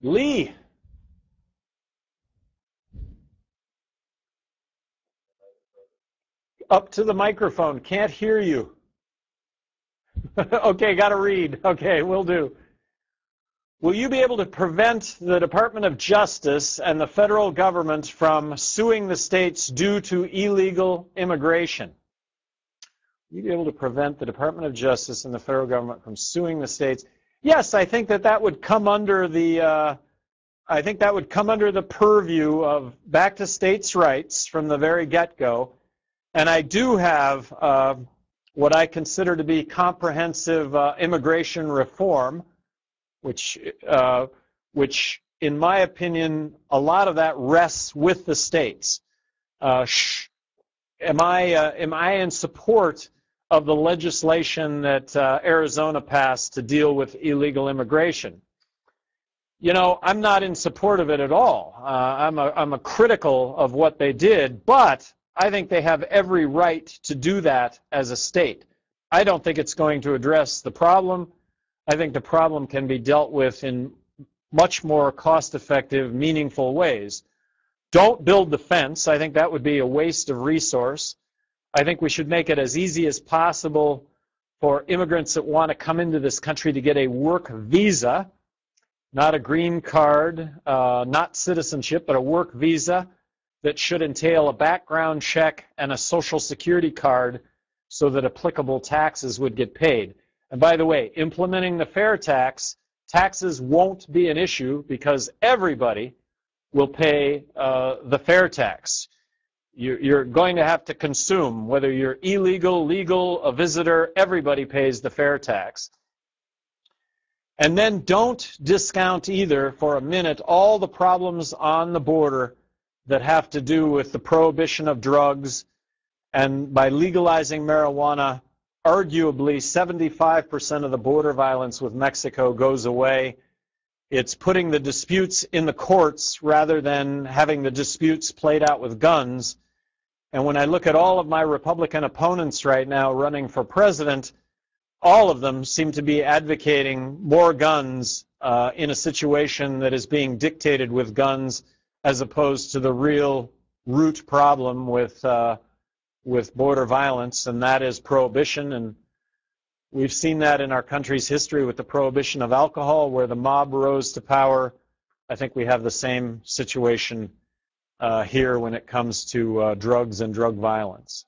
Lee. Up to the microphone. Can't hear you. Okay, got to read. Okay, will do. Will you be able to prevent the Department of Justice and the federal government from suing the states due to illegal immigration? Will you be able to prevent the Department of Justice and the federal government from suing the states? Yes, I think that would come under the purview of back to states' rights from the very get-go. And I do have what I consider to be comprehensive immigration reform, which in my opinion, a lot of that rests with the states. Am I in support of the legislation that Arizona passed to deal with illegal immigration? You know, I'm not in support of it at all. I'm a critical of what they did, but I think they have every right to do that as a state. I don't think it's going to address the problem. I think the problem can be dealt with in much more cost-effective, meaningful ways. Don't build the fence. I think that would be a waste of resource. I think we should make it as easy as possible for immigrants that want to come into this country to get a work visa, not a green card, not citizenship, but a work visa that should entail a background check and a Social Security card so that applicable taxes would get paid. And by the way, implementing the fair tax, taxes won't be an issue because everybody will pay the fair tax. You're going to have to consume, whether you're illegal, legal, a visitor, everybody pays the fair tax. And then don't discount either for a minute all the problems on the border that have to do with the prohibition of drugs, and by legalizing marijuana, arguably 75% of the border violence with Mexico goes away. It's putting the disputes in the courts rather than having the disputes played out with guns. And when I look at all of my Republican opponents right now running for president, all of them seem to be advocating more guns in a situation that is being dictated with guns, as opposed to the real root problem with border violence, and that is prohibition. And we've seen that in our country's history with the prohibition of alcohol, where the mob rose to power. I think we have the same situation here when it comes to drugs and drug violence.